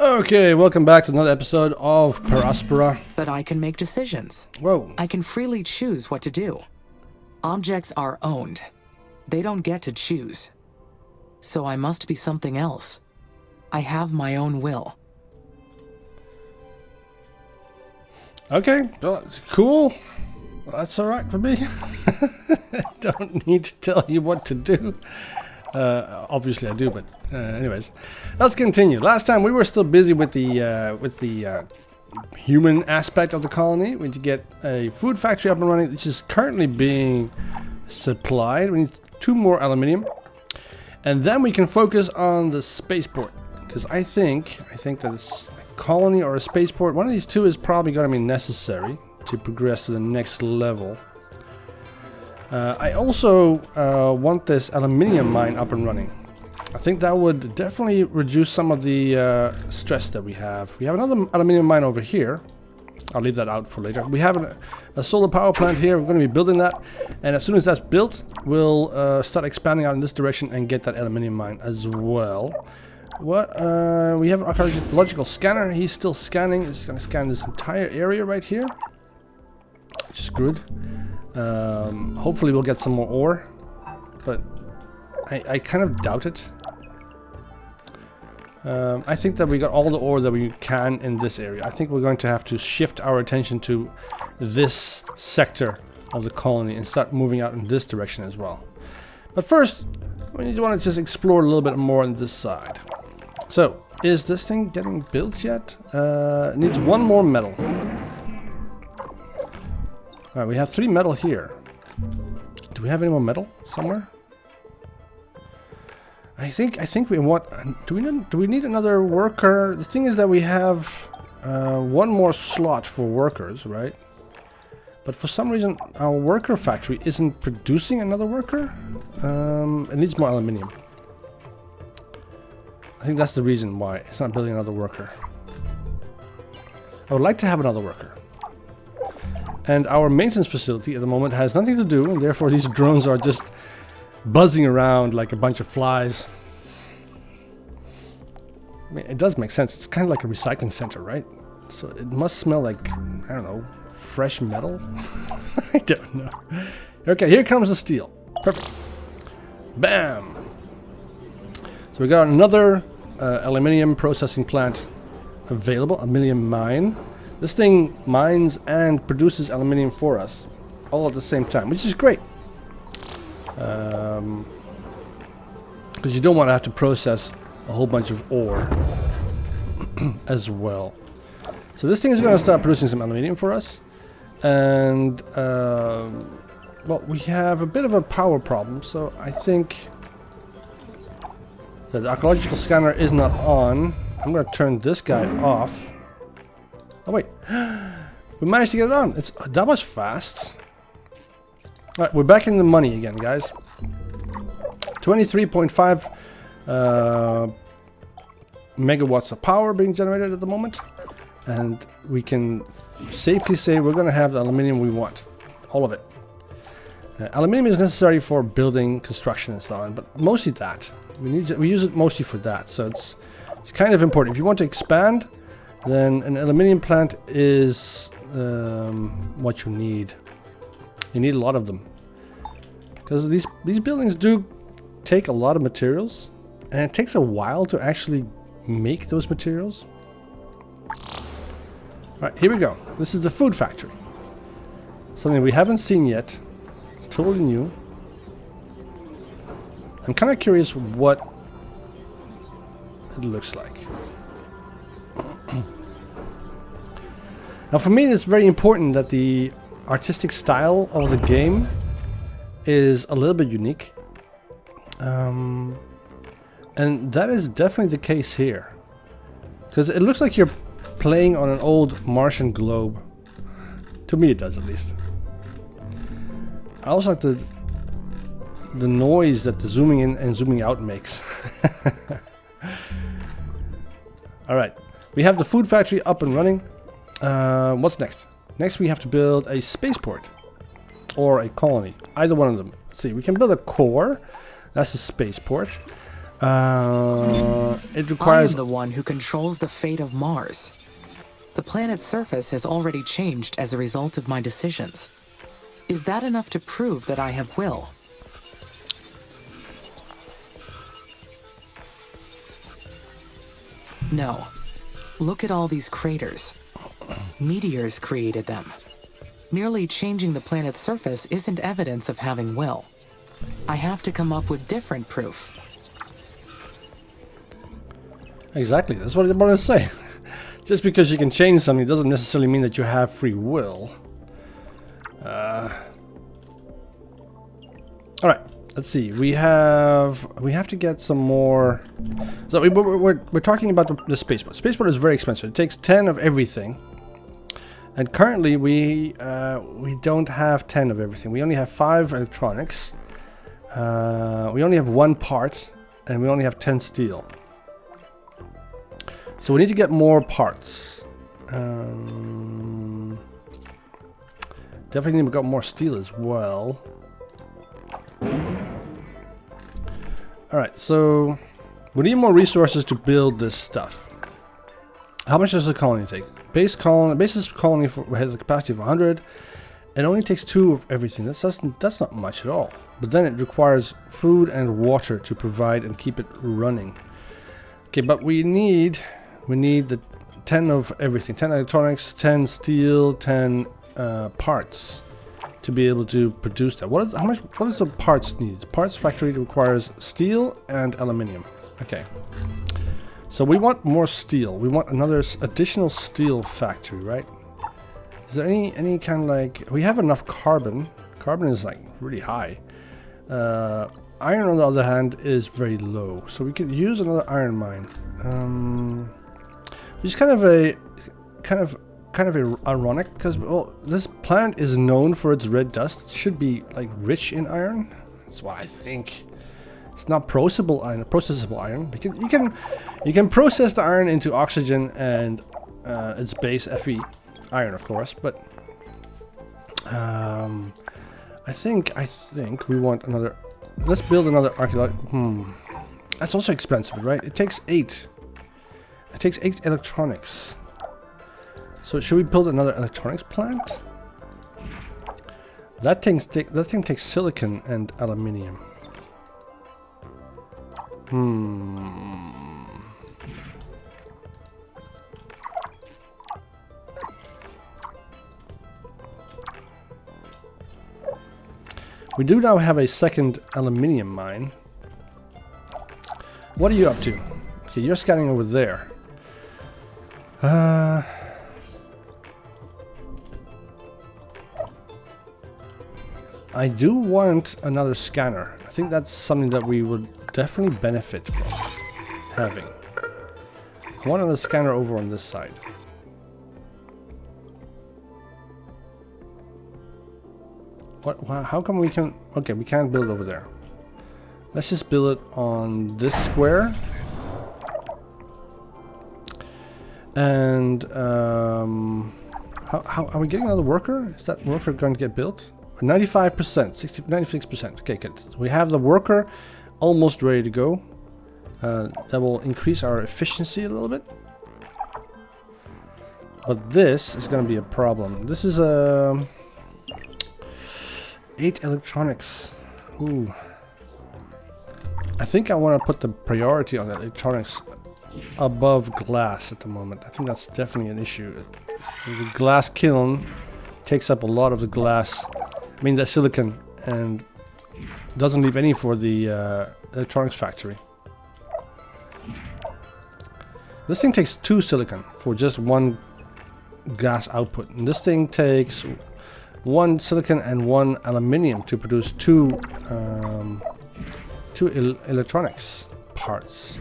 Okay, welcome back to another episode of Aspera. But I can make decisions. Whoa. I can freely choose what to do. Objects are owned. They don't get to choose. So I must be something else. I have my own will. Okay, well, cool. Well, that's alright for me. I don't need to tell you what to do. Obviously I do, but anyways, let's continue. Last time we were still busy with the human aspect of the colony. We need to get a food factory up and running, which is currently being supplied. We need 2 more aluminium, and then we can focus on the spaceport. Because I think that it's a colony or a spaceport. One of these 2 is probably going to be necessary to progress to the next level. I also want this aluminium mine up and running. I think that would definitely reduce some of the stress that we have. We have another aluminium mine over here. I'll leave that out for later. We have a solar power plant here. We're going to be building that. And as soon as that's built, we'll start expanding out in this direction and get that aluminium mine as well. We have an archaeological scanner. He's still scanning. He's going to scan this entire area right here, which is good. Hopefully we'll get some more ore, but I kind of doubt it. I think that we got all the ore that we can in this area. I think we're going to have to shift our attention to this sector of the colony and start moving out in this direction as well. But first, we want to just explore a little bit more on this side. So, is this thing getting built yet? It needs 1 more metal. Alright, we have 3 metal here. Do we have any more metal somewhere? I think we want... Do we need another worker? The thing is that we have 1 more slot for workers, right? But for some reason our worker factory isn't producing another worker. It needs more aluminium. I think that's the reason why it's not building another worker. I would like to have another worker. And our maintenance facility at the moment has nothing to do, and therefore these drones are just buzzing around like a bunch of flies. I mean, it does make sense. It's kind of like a recycling center, right? So it must smell like, I don't know, fresh metal? I don't know. Okay, here comes the steel. Perfect. Bam! So we got another aluminium processing plant available, a aluminium mine. This thing mines and produces aluminium for us, all at the same time, which is great. Because you don't want to have to process a whole bunch of ore as well. So this thing is going to start producing some aluminium for us. And, well, we have a bit of a power problem, so I think that the archaeological scanner is not on. I'm going to turn this guy off. Oh wait, we managed to get it on. That was fast. Alright, we're back in the money again, guys. 23.5 megawatts of power being generated at the moment. And we can safely say we're going to have the aluminium we want. All of it. Aluminium is necessary for building, construction and so on, but mostly that. We use it mostly for that, so it's kind of important. If you want to expand, then an aluminium plant is what you need. You need a lot of them. Because these buildings do take a lot of materials. And it takes a while to actually make those materials. Alright, here we go. This is the food factory. Something we haven't seen yet. It's totally new. I'm kind of curious what it looks like. Now for me it's very important that the artistic style of the game is a little bit unique. And that is definitely the case here. Because it looks like you're playing on an old Martian globe. To me it does, at least. I also like the noise that the zooming in and zooming out makes. Alright, we have the food factory up and running. What's next? Next we have to build a spaceport. Or a colony. Either one of them. Let's see, we can build a core. That's a spaceport. It I requires... am the one who controls the fate of Mars. The planet's surface has already changed as a result of my decisions. Is that enough to prove that I have will? No. Look at all these craters. Meteors created them. Merely changing the planet's surface isn't evidence of having will. I have to come up with different proof. Exactly, that's what I want to say. Just because you can change something doesn't necessarily mean that you have free will. Alright, let's see. We have to get some more... So we're talking about the spaceport. Spaceport is very expensive. It takes 10 of everything. And currently we don't have 10 of everything. We only have 5 electronics. We only have 1 part. And we only have 10 steel. So we need to get more parts. Definitely need to get more steel as well. Alright, so we need more resources to build this stuff. How much does the colony take? Basis colony has a capacity of 100. It only takes 2 of everything. That's not much at all. But then it requires food and water to provide and keep it running. Okay, but we need the 10 of everything. 10 electronics, 10 steel, 10 parts to be able to produce that. What does the parts need? The parts factory requires steel and aluminium. Okay. So we want more steel. We want another additional steel factory, right? Is there any kind of like... We have enough carbon. Carbon is like really high. Iron on the other hand is very low. So we could use another iron mine. Which is kind of ironic because this planet is known for its red dust. It should be like rich in iron. That's what I think. It's not processable iron. You can process the iron into oxygen and its base Fe, iron of course. But I think we want another. Let's build another archaeological. That's also expensive, right? It takes 8. It takes 8 electronics. So should we build another electronics plant? That thing takes silicon and aluminium. We do now have a second aluminium mine. What are you up to? Okay, you're scanning over there. I do want another scanner. I think that's something that we would definitely benefit from having. I want another scanner over on this side. What? How come we can... Okay, we can't build over there. Let's just build it on this square. And how are we getting another worker? Is that worker going to get built? 95%, 96%. Okay, good. So we have the worker almost ready to go. That will increase our efficiency a little bit. But this is going to be a problem. This is 8 electronics. Ooh. I think I want to put the priority on the electronics above glass at the moment. I think that's definitely an issue. The glass kiln takes up a lot of the glass, I mean the silicon, and doesn't leave any for the electronics factory. This thing takes 2 silicon for just 1 gas output, and this thing takes 1 silicon and 1 aluminium to produce 2 electronics parts.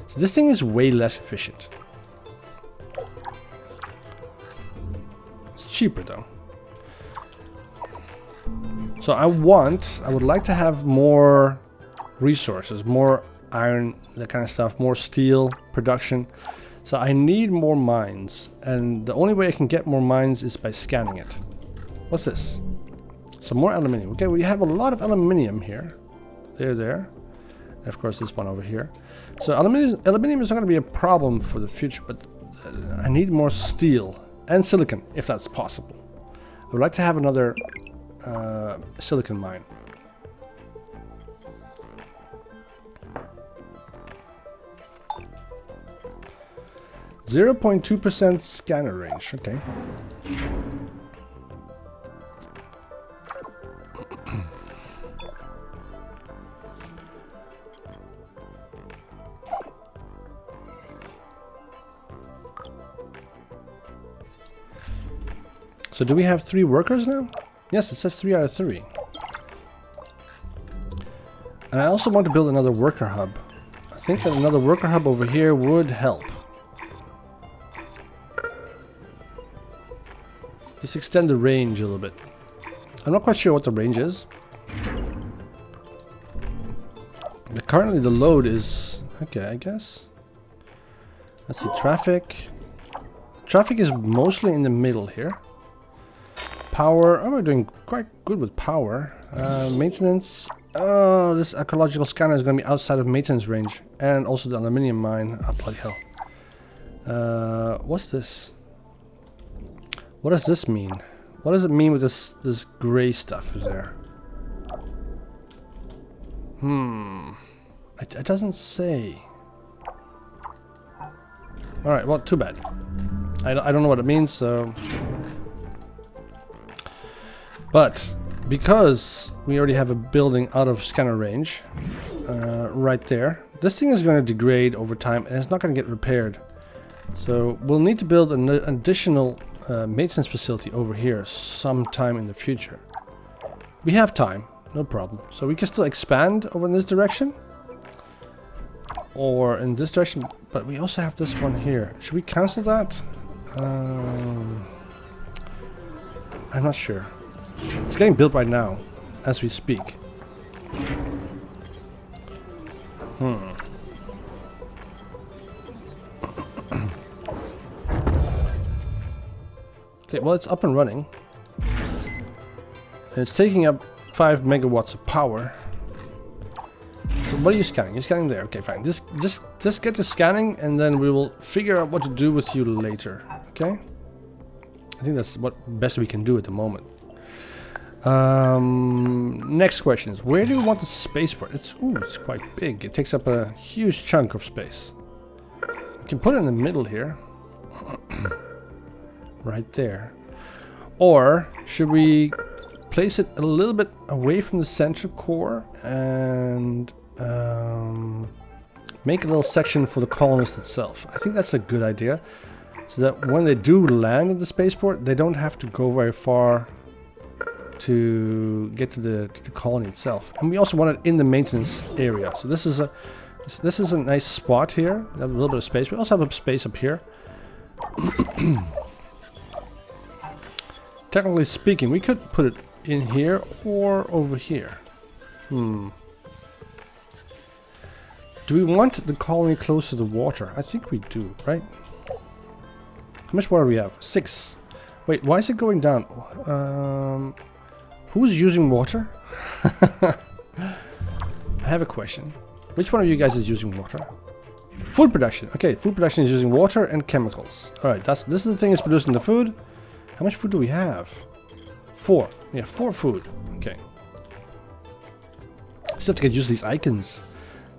So this thing is way less efficient. It's cheaper though. So I would like to have more resources, more iron, that kind of stuff, more steel production. So I need more mines, and the only way I can get more mines is by scanning it. What's this? Some more aluminium. Okay, we have a lot of aluminium here. There. Of course, this one over here. So aluminium is not going to be a problem for the future, but I need more steel and silicon, if that's possible. I would like to have another silicon mine. .2% scanner range. Okay. So do we have 3 workers now? Yes, it says 3 out of 3. And I also want to build another worker hub. I think that another worker hub over here would help. Just extend the range a little bit. I'm not quite sure what the range is. But currently the load is... okay, I guess. Let's see, traffic. Traffic is mostly in the middle here. Power, oh, we're doing quite good with power. Maintenance, oh, this ecological scanner is going to be outside of maintenance range. And also the aluminium mine, oh bloody hell. What's this? What does this mean? What does it mean with this gray stuff is there? It doesn't say. Alright, well, too bad. I don't know what it means, so... But because we already have a building out of scanner range, right there, this thing is going to degrade over time and it's not going to get repaired. So we'll need to build an additional maintenance facility over here sometime in the future. We have time, no problem. So we can still expand over in this direction or in this direction, but we also have this one here. Should we cancel that? I'm not sure. It's getting built right now, as we speak. Okay, well, it's up and running. And it's taking up 5 megawatts of power. So what are you scanning? You're scanning there. Okay, fine. Just get to scanning, and then we will figure out what to do with you later. Okay? I think that's what best we can do at the moment. Next question is, where do we want the spaceport? It's quite big. It takes up a huge chunk of space. We can put it in the middle here. Right there. Or should we place it a little bit away from the center core and make a little section for the colonist itself? I think that's a good idea. So that when they do land at the spaceport, they don't have to go very far to get to the colony itself. And we also want it in the maintenance area. So this is a nice spot here. We have a little bit of space. We also have a space up here. Technically speaking, we could put it in here or over here. Do we want the colony close to the water? I think we do, right? How much water do we have? 6. Wait, why is it going down? Who's using water? I have a question. Which one of you guys is using water? Food production. Okay, food production is using water and chemicals. Alright, this is the thing that's producing the food. How much food do we have? 4. We have 4 food. Okay. Still have to get used to these icons.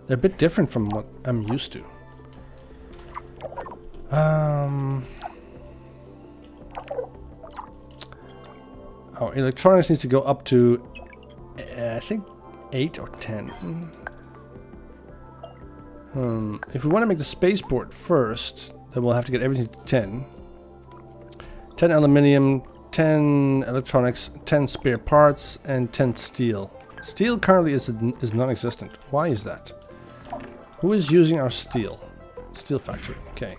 They're a bit different from what I'm used to. Our electronics needs to go up to, I think, 8 or 10. If we want to make the spaceport first, then we'll have to get everything to 10. 10 aluminium, 10 electronics, 10 spare parts, and 10 steel. Steel currently is non-existent. Why is that? Who is using our steel? Steel factory. Okay.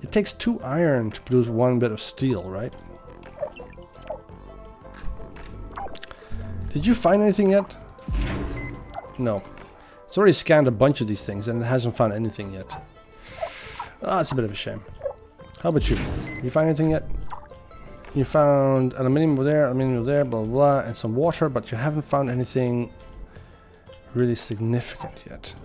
It takes 2 iron to produce 1 bit of steel, right? Did you find anything yet? No. It's already scanned a bunch of these things and it hasn't found anything yet. Ah, it's a bit of a shame. How about you? Did you find anything yet? You found aluminium over there, blah, blah, blah, and some water, but you haven't found anything really significant yet.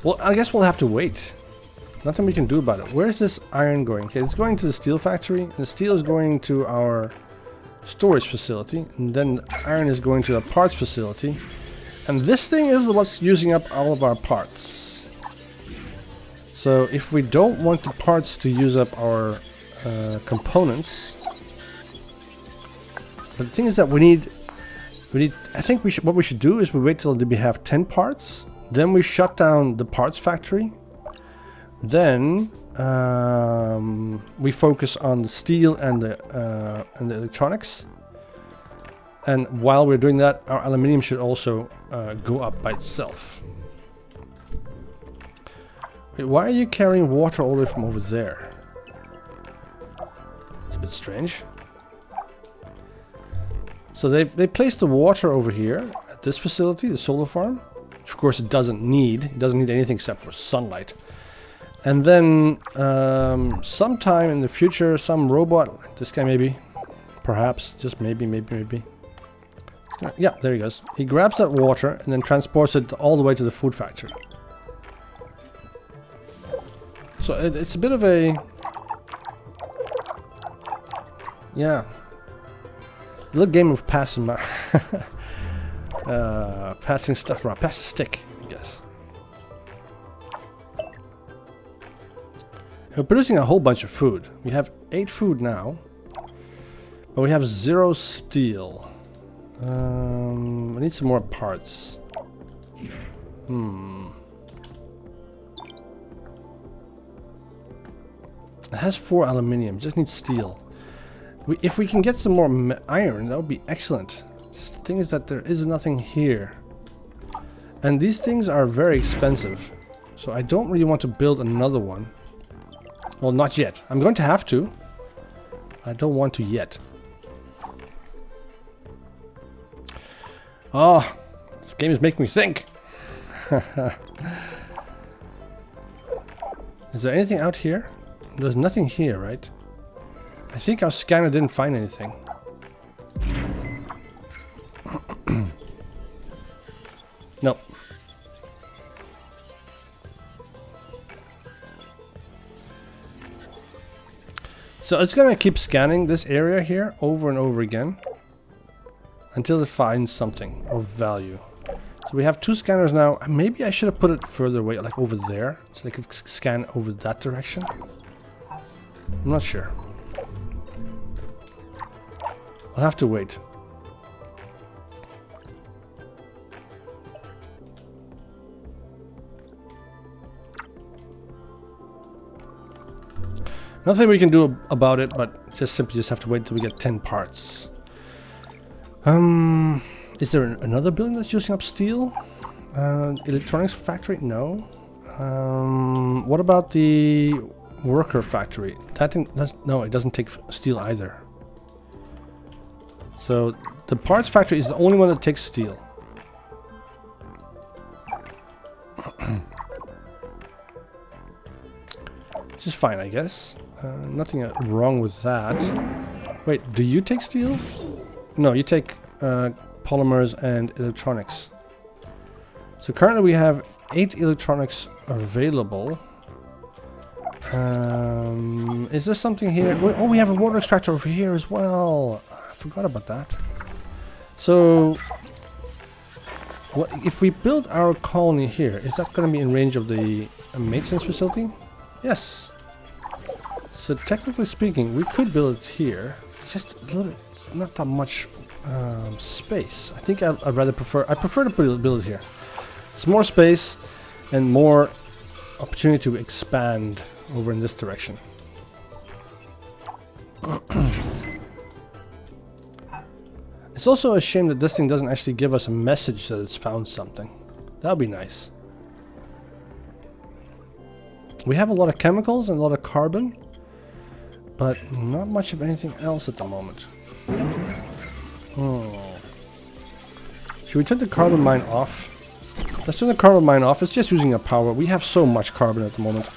Well, I guess we'll have to wait. Nothing we can do about it. Where's this iron going? Okay, it's going to the steel factory. The steel is going to our storage facility. And then iron is going to the parts facility. And this thing is what's using up all of our parts. So if we don't want the parts to use up our components... But the thing is that we need... I think what we should do is we wait till we have 10 parts. Then we shut down the parts factory. Then we focus on the steel and the electronics. And while we're doing that, our aluminium should also go up by itself. Wait, why are you carrying water all the way from over there? It's a bit strange. So they placed the water over here at this facility, the solar farm. Of course it doesn't need anything except for sunlight. And then sometime in the future, some robot, like this guy maybe, perhaps, just maybe. Yeah, there he goes. He grabs that water and then transports it all the way to the food factory. So it's a bit of a, yeah, a little game of passing passing stuff around. Pass the stick, I guess. We're producing a whole bunch of food. We have 8 food now, but we have 0 steel. We need some more parts. It has 4 aluminium. Just needs steel. If we can get some more iron, that would be excellent. Just the thing is that there is nothing here. And these things are very expensive. So I don't really want to build another one. Well, not yet. I'm going to have to. I don't want to yet. Oh, this game is making me think. Is there anything out here? There's nothing here, right? I think our scanner didn't find anything. Nope. So it's gonna keep scanning this area here over and over again until it finds something of value. So we have 2 scanners now. Maybe I should have put it further away, like over there, so they could scan over that direction. I'm not sure. I'll have to wait. Nothing we can do about it, but just simply have to wait until we get 10 parts. Is there another building that's using up steel? Electronics factory? No. What about the worker factory? No, it doesn't take steel either. So the parts factory is the only one that takes steel. Which is fine, I guess. Nothing wrong with that. Wait, do you take steel? No, you take polymers and electronics. So currently we have 8 electronics available. Is there something here? Oh, we have a water extractor over here as well. I forgot about that. So, what if we build our colony here? Is that going to be in range of the maintenance facility? Yes. So technically speaking, we could build it here. It's just a little bit, not that much space. I think I prefer to build it here. It's more space and more opportunity to expand over in this direction. It's also a shame that this thing doesn't actually give us a message that it's found something. That would be nice. We have a lot of chemicals and a lot of carbon, but not much of anything else at the moment. Oh. Should we turn the carbon mine off? Let's turn the carbon mine off. It's just using a power. We have so much carbon at the moment.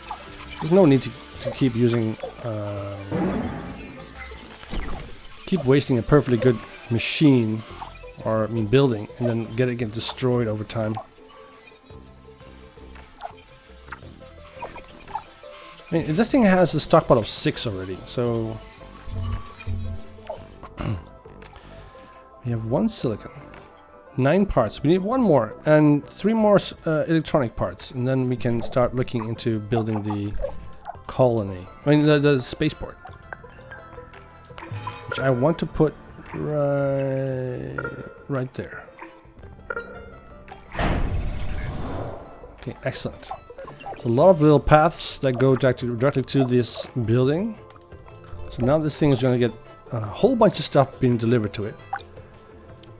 There's no need to keep using... keep wasting a perfectly good machine, or I mean building, and then get destroyed over time. I mean, this thing has a stockpile of 6 already, so... we have 1 silicon. 9 parts. We need 1 more, and 3 more electronic parts, and then we can start looking into building the colony. I mean, the spaceport. Which I want to put right there. Okay, excellent. So a lot of little paths that go directly to this building. So now this thing is going to get a whole bunch of stuff being delivered to it.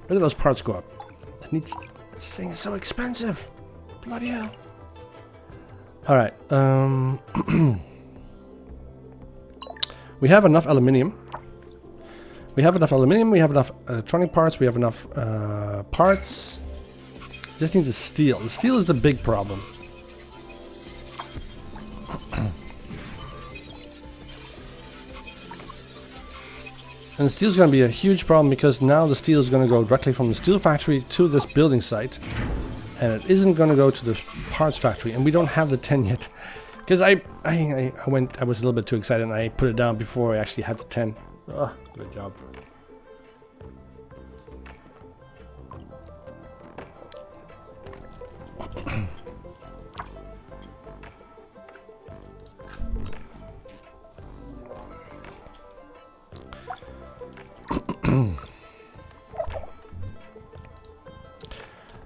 Look at those parts go up. This thing is so expensive. Bloody hell. Alright. We have enough aluminium. We have enough electronic parts, we have enough parts. Just need the steel. The steel is the big problem. And the steel is going to be a huge problem because now the steel is going to go directly from the steel factory to this building site. And it isn't going to go to the parts factory. And we don't have the 10 yet. Because I was a little bit too excited and I put it down before I actually had the 10. Oh, good job.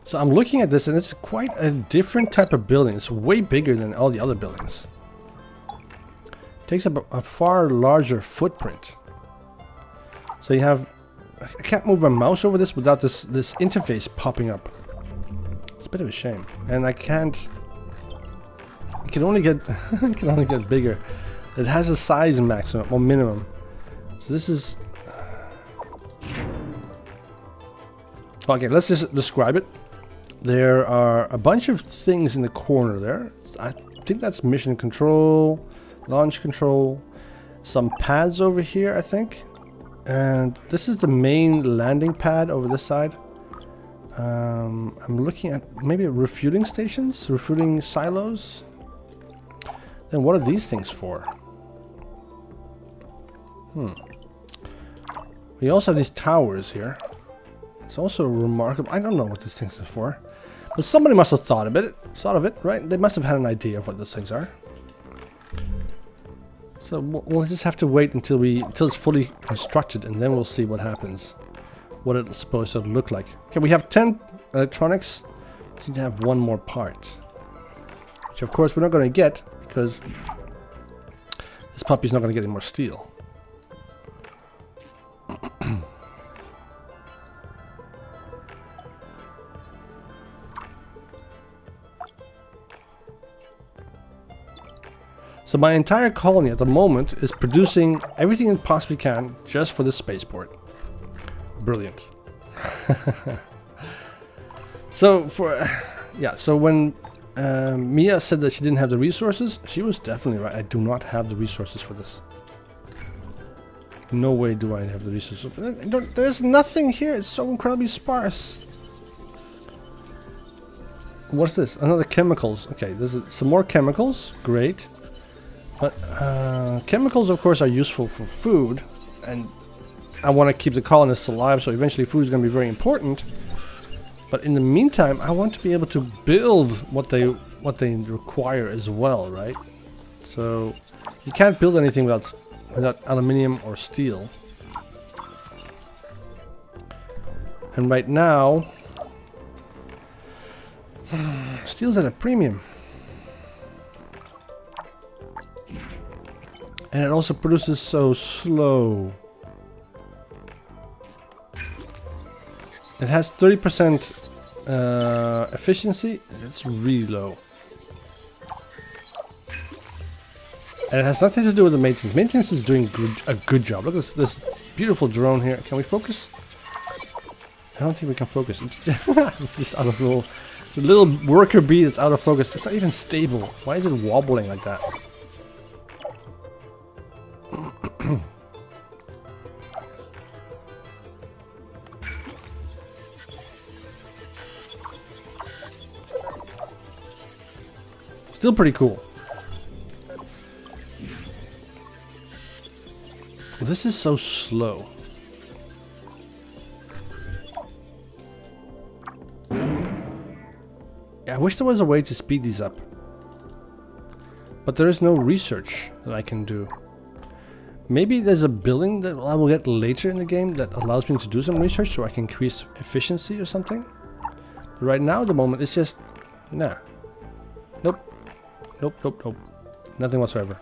So I'm looking at this and it's quite a different type of building. It's way bigger than all the other buildings. Takes up a far larger footprint. So you have... I can't move my mouse over this without this interface popping up. It's a bit of a shame. And I can't... It can only get... it can only get bigger. It has a size maximum or minimum. So this is... Okay, let's just describe it. There are a bunch of things in the corner there. I think that's mission control, launch control, some pads over here, I think. And this is the main landing pad over this side. I'm looking at maybe refueling stations, refueling silos. Then what are these things for? We also have these towers here. It's also remarkable. I don't know what these things are for, but somebody must have thought of it, right? They must have had an idea of what those things are. So we'll just have to wait until it's fully constructed, and then we'll see what happens, what it's supposed to look like. Okay, we have 10 electronics. We need to have 1 more part, which of course we're not going to get because this puppy's not going to get any more steel. So my entire colony at the moment is producing everything it possibly can just for this spaceport. Brilliant. So when Mia said that she didn't have the resources, she was definitely right. I do not have the resources for this. No way do I have the resources. There's nothing here. It's so incredibly sparse. What's this? Another chemicals. Okay, there's some more chemicals. Great. But chemicals, of course, are useful for food, and I want to keep the colonists alive, so eventually food is going to be very important. But in the meantime, I want to be able to build what they require as well, right? So you can't build anything without aluminium or steel. And right now, steel's at a premium. And it also produces so slow. It has 30% efficiency. It's really low. And it has nothing to do with the maintenance. Maintenance is doing a good job. Look at this beautiful drone here. Can we focus? I don't think we can focus. It's just out of roll. It's a little worker bee that's out of focus. It's not even stable. Why is it wobbling like that? Still pretty cool. This is so slow. Yeah, I wish there was a way to speed these up. But there is no research that I can do. Maybe there's a building that I will get later in the game that allows me to do some research so I can increase efficiency or something. But right now, at the moment, it's just... nah. Nope. Nope, nope, nope. Nothing whatsoever.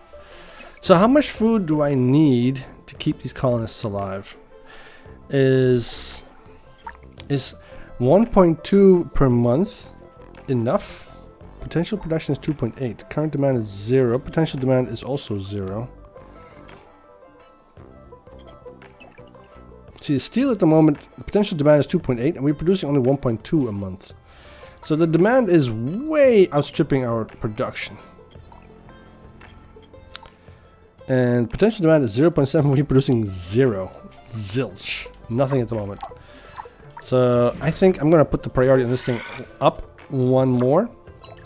So how much food do I need to keep these colonists alive? Is 1.2 per month enough? Potential production is 2.8. Current demand is 0. Potential demand is also 0. See, the steel at the moment, the potential demand is 2.8 and we're producing only 1.2 a month. So the demand is way outstripping our production. And potential demand is 0.7, we're producing 0. Zilch. Nothing at the moment. So I think I'm going to put the priority on this thing up one more.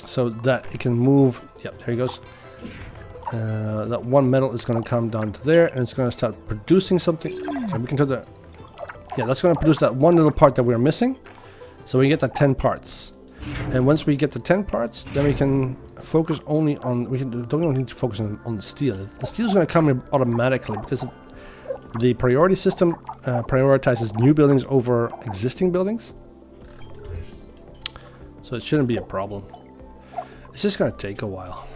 So that it can move. Yep, there he goes. That one metal is going to come down to there. And it's going to start producing something. So we can do that. Yeah, that's going to produce that one little part that we're missing. So we get that 10 parts. And once we get the 10 parts, then we can focus only on... don't need to focus on the steel. The steel is going to come in automatically because the priority system prioritizes new buildings over existing buildings. So it shouldn't be a problem. It's just going to take a while.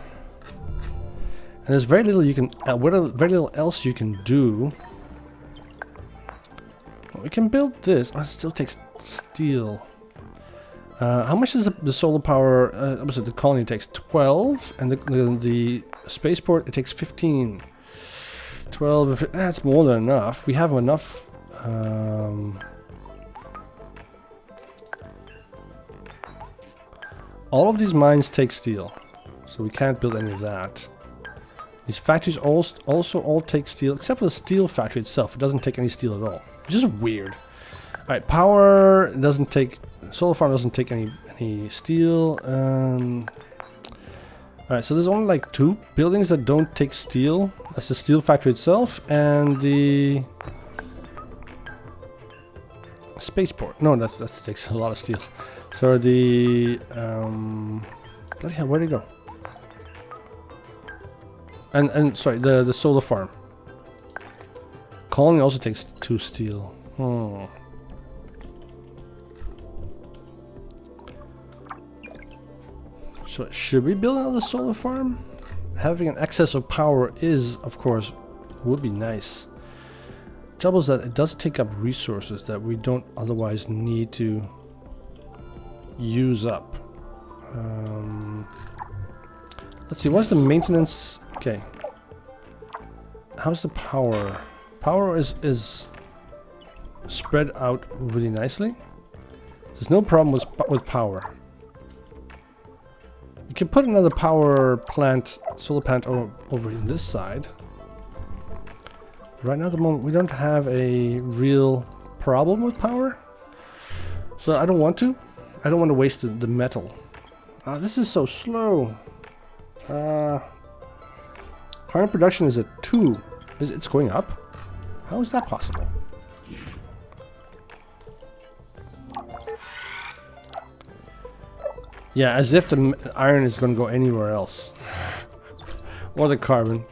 And there's very little you can... very little else you can do. Well, we can build this. Oh, it still takes steel. How much is the solar power? Was it the colony takes 12, and the spaceport it takes 15. 12. That's more than enough. We have enough. All of these mines take steel, so we can't build any of that. These factories also all take steel, except for the steel factory itself. It doesn't take any steel at all, which is weird. All right, power doesn't take. Solar farm doesn't take any steel. Alright, so there's only like 2 buildings that don't take steel. That's the steel factory itself and the spaceport. No, that takes a lot of steel. So the bloody hell, where'd it go? And sorry, the solar farm. Colony also takes 2 steel. So should we build another solar farm? Having an excess of power is, of course, would be nice. Trouble is that it does take up resources that we don't otherwise need to use up. Let's see, what's the maintenance? Okay. How's the power? Power is spread out really nicely. There's no problem with power. You can put another power plant, solar plant over in this side. Right now at the moment we don't have a real problem with power. So I don't want to. I don't want to waste the metal. This is so slow. Current production is at 2. It's going up? How is that possible? Yeah, as if the iron is going to go anywhere else. Or the carbon.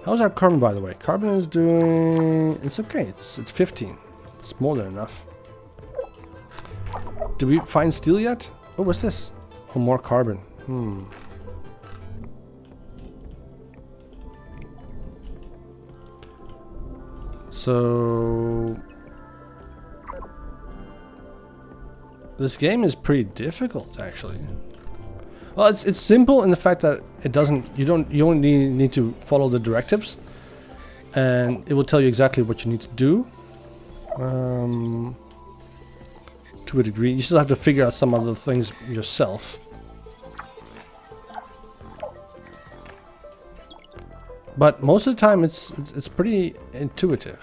How's our carbon, by the way? Carbon is doing... It's okay. It's 15. It's more than enough. Did we find steel yet? Oh, what's this? Oh, more carbon. So... This game is pretty difficult, actually. Well, it's simple in the fact that it doesn't. You only need to follow the directives, and it will tell you exactly what you need to do. to a degree. You still have to figure out some of the things yourself. But most of the time, it's pretty intuitive.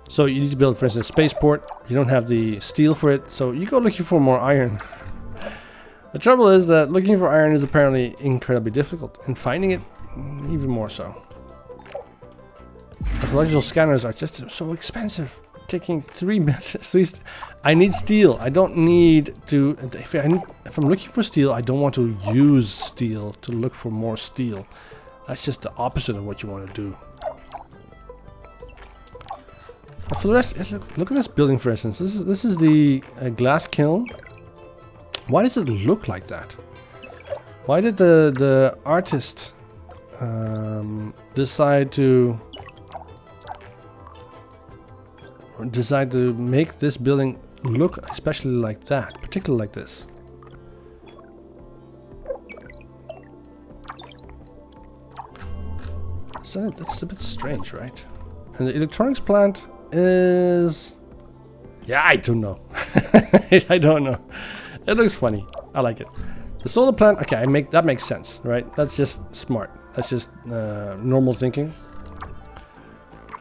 So you need to build, for instance, a spaceport. You don't have the steel for it, so you go looking for more iron. The trouble is that looking for iron is apparently incredibly difficult, and finding it even more so. Archaeological scanners are just so expensive. Taking 3 minutes. I need steel. I don't need to. If I'm looking for steel, I don't want to use steel to look for more steel. That's just the opposite of what you want to do. But for the rest, look at this building, for instance. This is the glass kiln. Why does it look like that? Why did the artist decide to make this building look especially like that, particularly like this? So that's a bit strange, right? And the electronics plant is... yeah, I don't know. I don't know. It looks funny. I like it. The solar plant, okay, that makes sense, right? That's just smart. That's just normal thinking.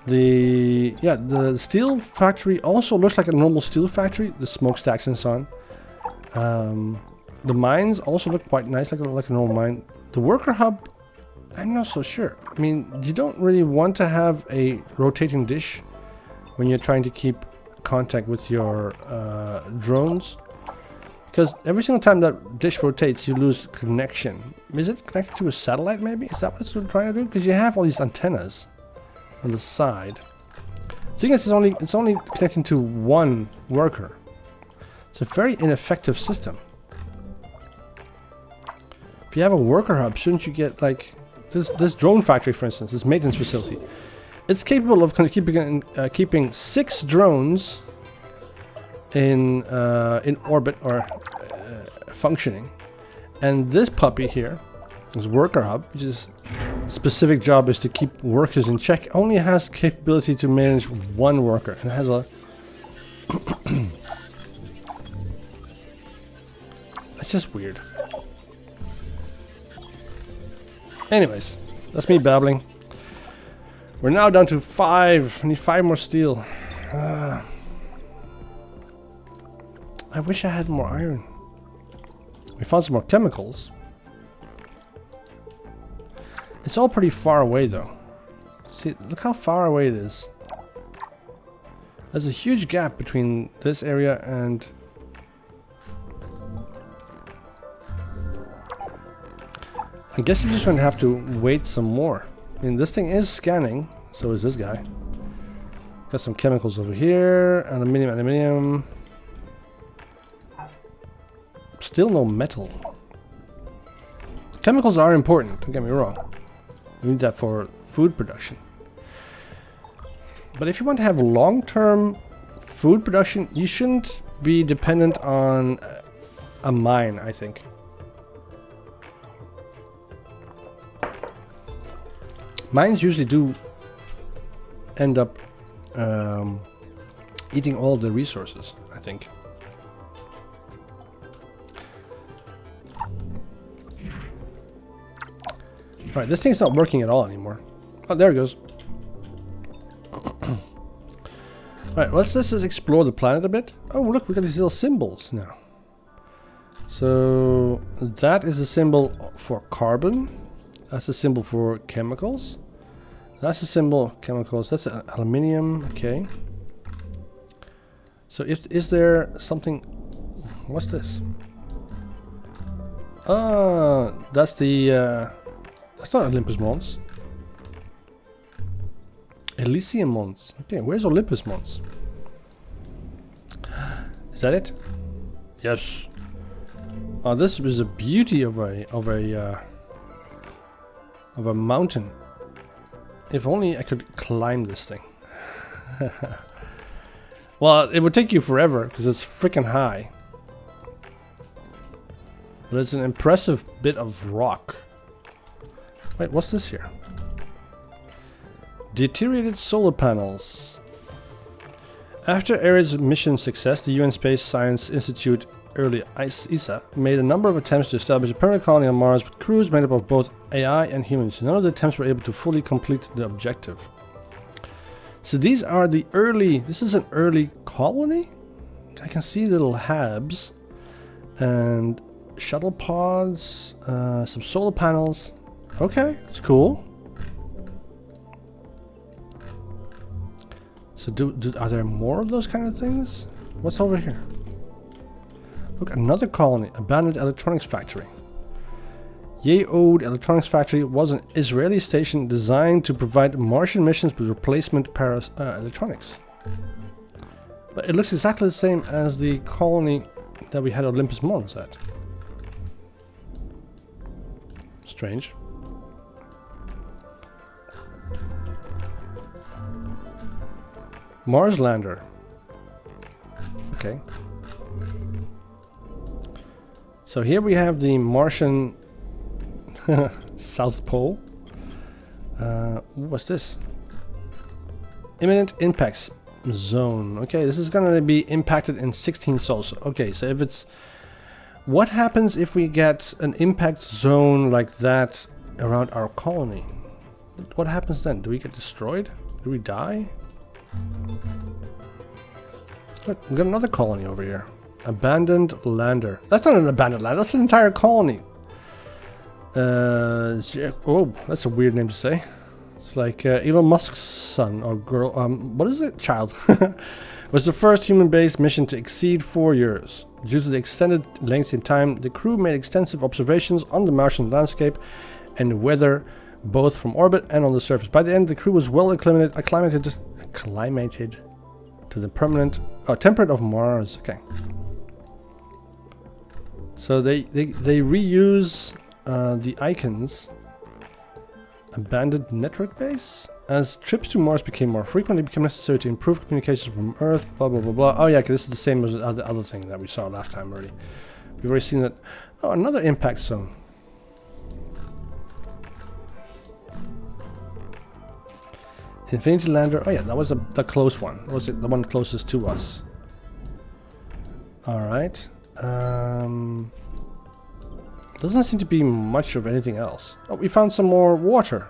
The steel factory also looks like a normal steel factory. The smokestacks and so on. The mines also look quite nice, like a normal mine. The worker hub, I'm not so sure. I mean, you don't really want to have a rotating dish when you're trying to keep contact with your drones, because every single time that dish rotates, you lose connection. Is it connected to a satellite? Maybe is that what it's trying to do? Because you have all these antennas on the side. The thing is, it's only connecting to one worker. It's a very ineffective system. If you have a worker hub, shouldn't you get like this drone factory, for instance, this maintenance facility? It's capable of keeping 6 drones in orbit or functioning, and this puppy here, this worker hub, which is specific job is to keep workers in check, only has capability to manage 1 worker, and has a it's just weird. Anyways, that's me babbling. We're now down to 5. I need 5 more steel. I wish I had more iron. We found some more chemicals. It's all pretty far away though. See, look how far away it is. There's a huge gap between this area and... I guess I'm just going to have to wait some more. I mean, this thing is scanning, so is this guy. Got some chemicals over here, aluminium. Still no metal. Chemicals are important, don't get me wrong. You need that for food production. But if you want to have long-term food production, you shouldn't be dependent on a mine, I think. Mines usually do end up eating all the resources, I think. Alright, this thing's not working at all anymore. Oh, there it goes. Alright, let's just explore the planet a bit. Oh, look, we got these little symbols now. So, that is a symbol for carbon. That's a symbol for chemicals. That's a symbol of chemicals. That's aluminium. Okay. So is there something... What's this? That's the... that's not Olympus Mons. Elysium Mons. Okay, where's Olympus Mons? Is that it? Yes. Oh, this was a beauty of a mountain. If only I could climb this thing. Well, it would take you forever because it's freaking high. But it's an impressive bit of rock. Wait, what's this here? Deteriorated solar panels. After Ares' mission success, the UN Space Science Institute, early ESA, made a number of attempts to establish a permanent colony on Mars with crews made up of both AI and humans. None of the attempts were able to fully complete the objective. So these are the early... This is an early colony? I can see little habs and shuttle pods, some solar panels. Okay, it's cool. So are there more of those kind of things? What's over here? Look, another colony, abandoned electronics factory. Yeod Electronics Factory was an Israeli station designed to provide Martian missions with replacement electronics. But it looks exactly the same as the colony that we had Olympus Mons at. Strange. Mars lander. Okay. So here we have the Martian South Pole. What's this? Imminent impacts zone. Okay, this is going to be impacted in 16 sols. Okay, so if it's... What happens if we get an impact zone like that around our colony? What happens then? Do we get destroyed? Do we die? Look, we got another colony over here. Abandoned lander. That's not an abandoned lander, that's an entire colony. Oh, that's a weird name to say. It's like Elon Musk's son or girl. What is it? Child. Was the first human-based mission to exceed 4 years. Due to the extended length in time, the crew made extensive observations on the Martian landscape and weather, both from orbit and on the surface. By the end, the crew was well acclimated to the temperate of Mars. Okay. So they reuse the icons. Abandoned network base. As trips to Mars became more frequent, it became necessary to improve communications from Earth. Blah blah blah blah. Oh yeah, this is the same as the other thing that we saw last time already. We've already seen that. Oh, another impact zone. Infinity lander. Oh yeah, that was the close one. That was the one closest to us. All right. Doesn't seem to be much of anything else. Oh, we found some more water.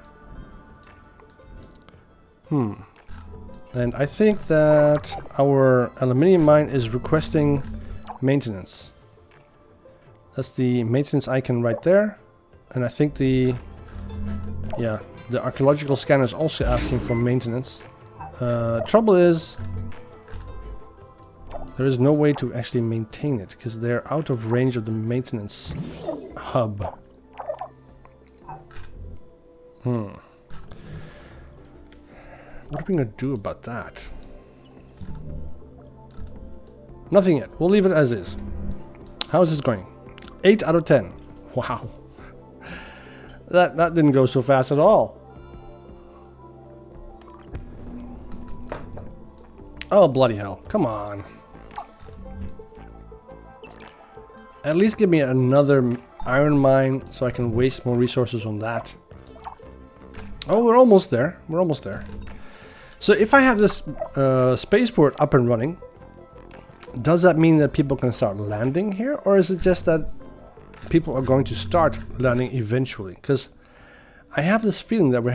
And I think that our aluminium mine is requesting maintenance. That's the maintenance icon right there. And I think the archaeological scanner is also asking for maintenance. Trouble is, there is no way to actually maintain it because they're out of range of the maintenance hub. What are we going to do about that? Nothing yet. We'll leave it as is. How is this going? 8 out of 10. Wow. That didn't go so fast at all. Oh, bloody hell. Come on. At least give me another iron mine so I can waste more resources on that. Oh, we're almost there. We're almost there. So if I have this spaceport up and running, does that mean that people can start landing here? Or is it just that people are going to start landing eventually? Because I have this feeling that we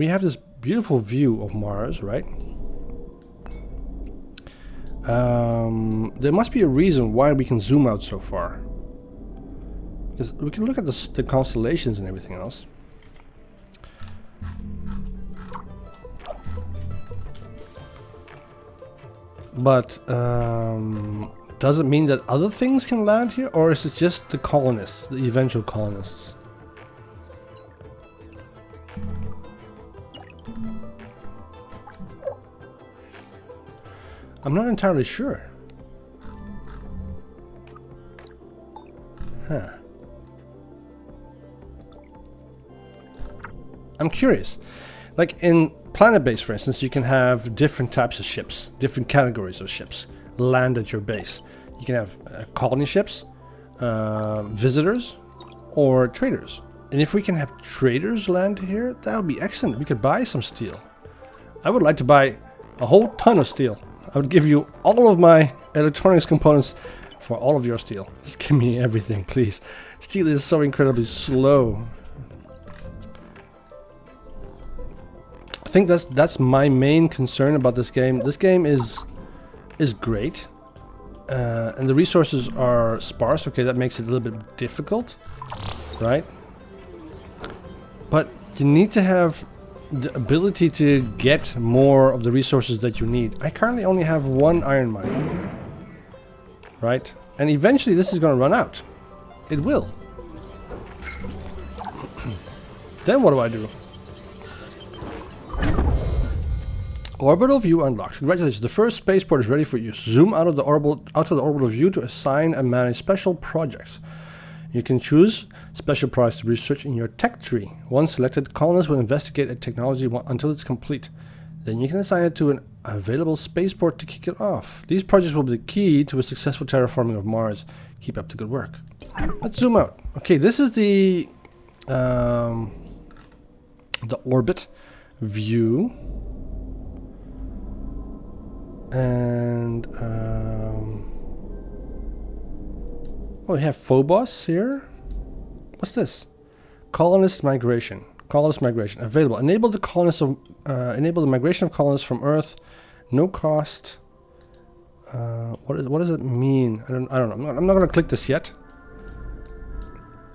have this beautiful view of Mars, right? There must be a reason why we can zoom out so far. Because we can look at the constellations and everything else. But does it mean that other things can land here, or is it just the colonists, the eventual colonists? I'm not entirely sure. Huh. I'm curious. Like in Planet Base, for instance, you can have different types of ships, different categories of ships land at your base. You can have colony ships, visitors, or traders. And if we can have traders land here, that would be excellent. We could buy some steel. I would like to buy a whole ton of steel. I would give you all of my electronics components for all of your steel. Just give me everything, please. Steel is so incredibly slow. I think that's my main concern about this game. This game is great, and the resources are sparse. Okay, that makes it a little bit difficult, right? But you need to have the ability to get more of the resources that you need. I currently only have 1 iron mine, right? And eventually this is going to run out. It will. Then what do I do? Orbital view unlocked. Congratulations, the first spaceport is ready for use. Zoom out of the orbital view to assign and manage special projects. You can choose special projects to research in your tech tree. Once selected, colonists will investigate a technology until it's complete. Then you can assign it to an available spaceport to kick it off. These projects will be the key to a successful terraforming of Mars. Keep up the good work. Let's zoom out. Okay, this is the orbit view. And we have Phobos here. What's this? Colonist migration. Colonist migration available. Enable the migration of colonists from Earth. No cost. What does it mean? I don't know. I'm not going to click this yet.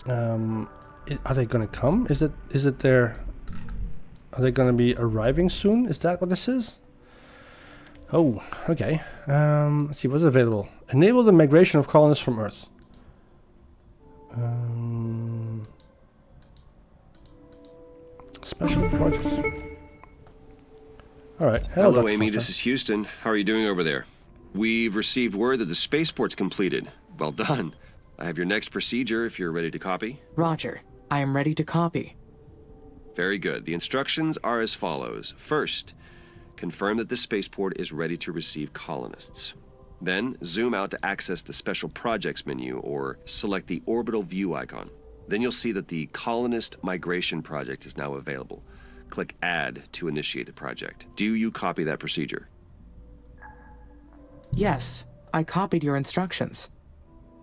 Are they going to come? Is it there? Are they going to be arriving soon? Is that what this is? Oh, okay. Let's see, what's available? Enable the migration of colonists from Earth. Special projects. Alright. Hello, Amy. This is Houston. How are you doing over there? We've received word that the spaceport's completed. Well done. I have your next procedure if you're ready to copy. Roger. I am ready to copy. Very good. The instructions are as follows. First, confirm that the spaceport is ready to receive colonists. Then, zoom out to access the Special Projects menu or select the orbital view icon. Then you'll see that the Colonist Migration Project is now available. Click Add to initiate the project. Do you copy that procedure? Yes, I copied your instructions.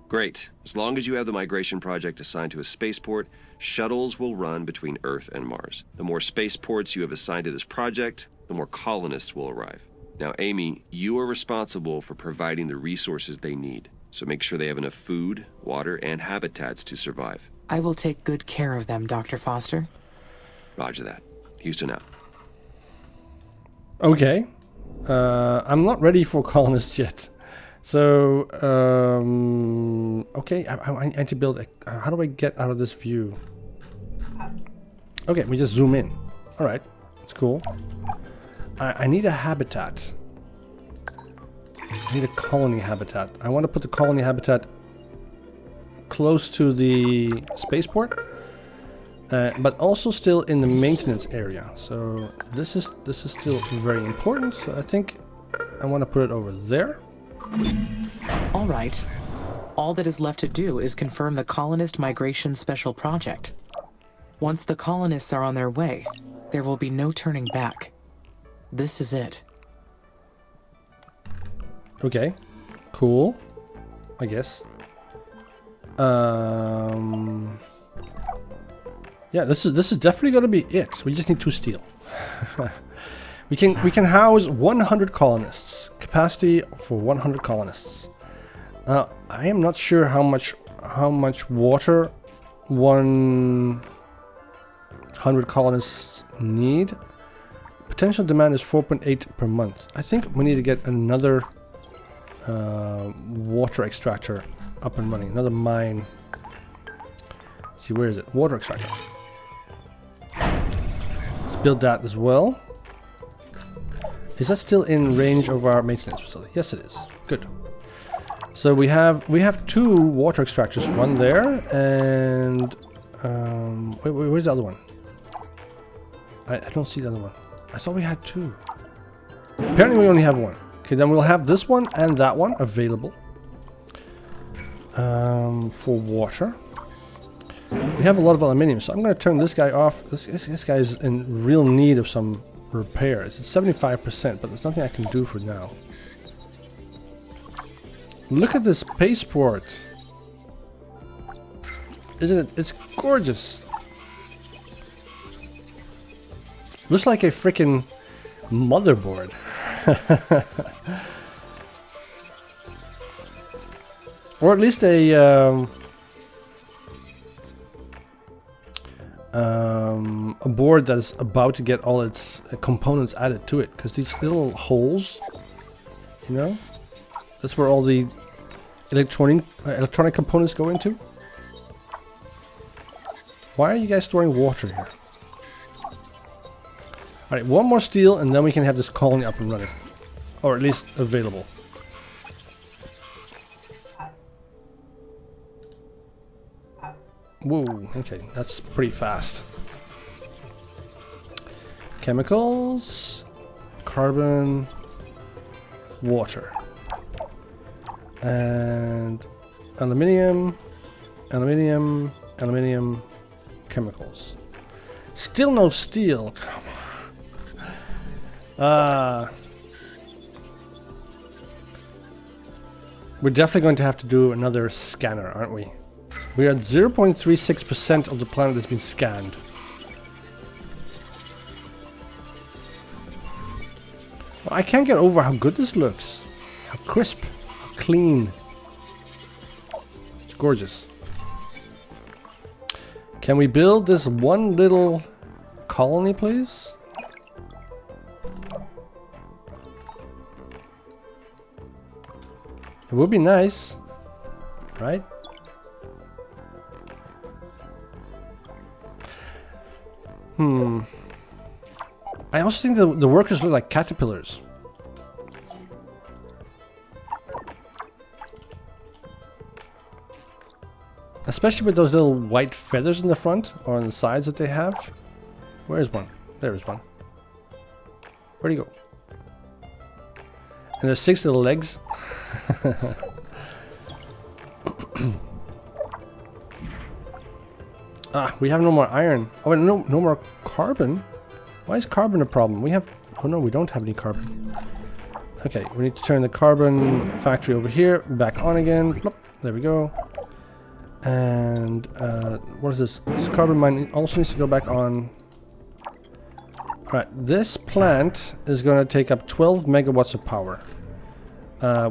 Great. As long as you have the migration project assigned to a spaceport, shuttles will run between Earth and Mars. The more spaceports you have assigned to this project, the more colonists will arrive. Now, Amy, you are responsible for providing the resources they need. So make sure they have enough food, water, and habitats to survive. I will take good care of them, Dr. Foster. Roger that. Houston out. Okay. I'm not ready for colonists yet. So, okay, I need to build a... how do I get out of this view? Okay, we just zoom in. Alright, it's cool. I need a habitat. I need a colony habitat. I want to put the colony habitat close to the spaceport, but also still in the maintenance area. So this is still very important. So I think I want to put it over there. All right. All that is left to do is confirm the Colonist Migration Special Project. Once the colonists are on their way, there will be no turning back. This is it. Okay, cool. I guess. Yeah, this is definitely going to be it. We just need 2 steel. we can house 100 colonists. Capacity for 100 colonists. I am not sure how much water 100 colonists need. Potential demand is 4.8 per month. I think we need to get another water extractor up and running. Another mine. Let's see, where is it? Water extractor. Let's build that as well. Is that still in range of our maintenance facility? Yes, it is. Good. So we have 2 water extractors. One there, and where's the other one? I don't see the other one. I thought we had 2. Apparently we only have 1. Okay, then we'll have this one and that one available for water. We have a lot of aluminium, so I'm going to turn this guy off. This guy is in real need of some repairs. It's 75%, but there's nothing I can do for now. Look at this spaceport. Isn't it? It's gorgeous. Looks like a freaking motherboard. Or at least a board that is about to get all its components added to it. Because these little holes, you know, that's where all the electronic components go into. Why are you guys storing water here? Alright, one more steel and then we can have this colony up and running. Or at least available. Whoa, okay, that's pretty fast. Chemicals, carbon, water. And aluminium, aluminium, aluminium, chemicals. Still no steel. Come on. We're definitely going to have to do another scanner, aren't we? We are at 0.36% of the planet has been scanned. Well, I can't get over how good this looks. How crisp, how clean. It's gorgeous. Can we build this one little colony, please? It would be nice, right? I also think the workers look like caterpillars. Especially with those little white feathers in the front or on the sides that they have. Where's one? There is one. Where'd he go? And there's 6 little legs. We have no more iron. Oh, wait, no more carbon. Why is carbon a problem? We have... Oh no, we don't have any carbon. Okay, we need to turn the carbon factory over here back on again. Plop, there we go. And what is this? This carbon mine also needs to go back on. Alright, this plant is going to take up 12 megawatts of power.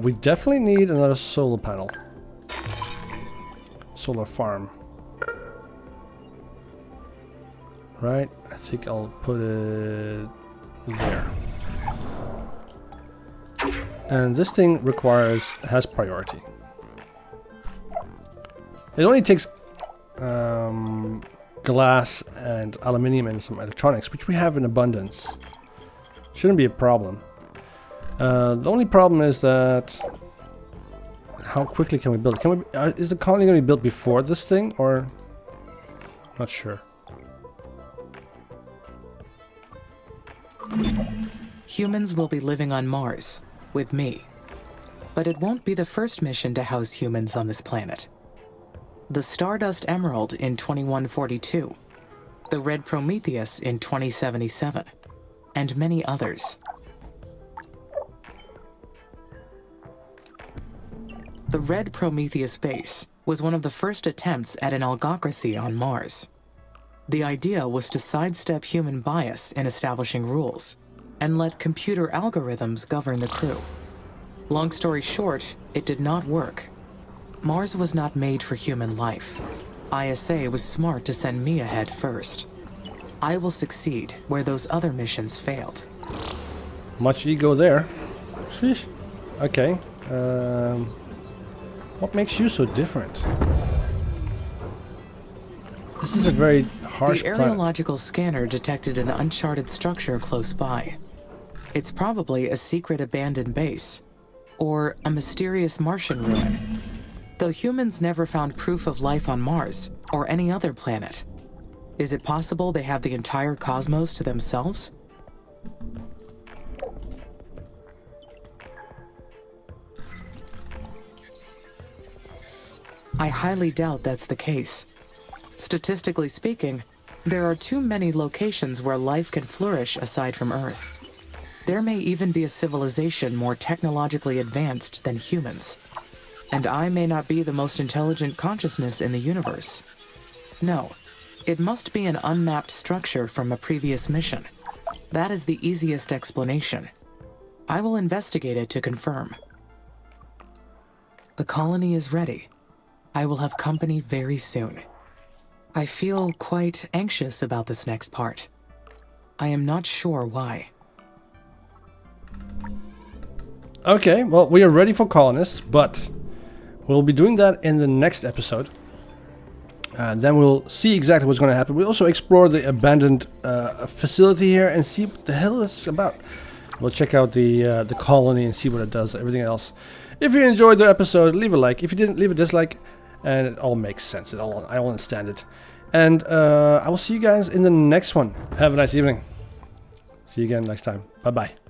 We definitely need another solar panel. Solar farm. Right, I think I'll put it there. And this thing has priority. It only takes glass and aluminium and some electronics, which we have in abundance. Shouldn't be a problem. The only problem is that how quickly can we build? Is the colony going to be built before this thing, or not sure? Humans will be living on Mars, with me. But it won't be the first mission to house humans on this planet. The Stardust Emerald in 2142, the Red Prometheus in 2077, and many others. The Red Prometheus base was one of the first attempts at an algocracy on Mars. The idea was to sidestep human bias in establishing rules and let computer algorithms govern the crew. Long story short, it did not work. Mars was not made for human life. ISA was smart to send me ahead first. I will succeed where those other missions failed. Much ego there. Sheesh. Okay. What makes you so different? This is a very harsh The areological scanner detected an uncharted structure close by. It's probably a secret abandoned base, or a mysterious Martian ruin. Though humans never found proof of life on Mars, or any other planet. Is it possible they have the entire cosmos to themselves? I highly doubt that's the case. Statistically speaking, there are too many locations where life can flourish aside from Earth. There may even be a civilization more technologically advanced than humans. And I may not be the most intelligent consciousness in the universe. No, it must be an unmapped structure from a previous mission. That is the easiest explanation. I will investigate it to confirm. The colony is ready. I will have company very soon. I feel quite anxious about this next part. I am not sure why. Okay, well, we are ready for colonists, but we'll be doing that in the next episode. And then we'll see exactly what's going to happen. We'll also explore the abandoned facility here and see what the hell it's about. We'll check out the colony and see what it does, everything else. If you enjoyed the episode, leave a like. If you didn't, leave a dislike. And it all makes sense. I understand it. And I will see you guys in the next one. Have a nice evening. See you again next time. Bye-bye.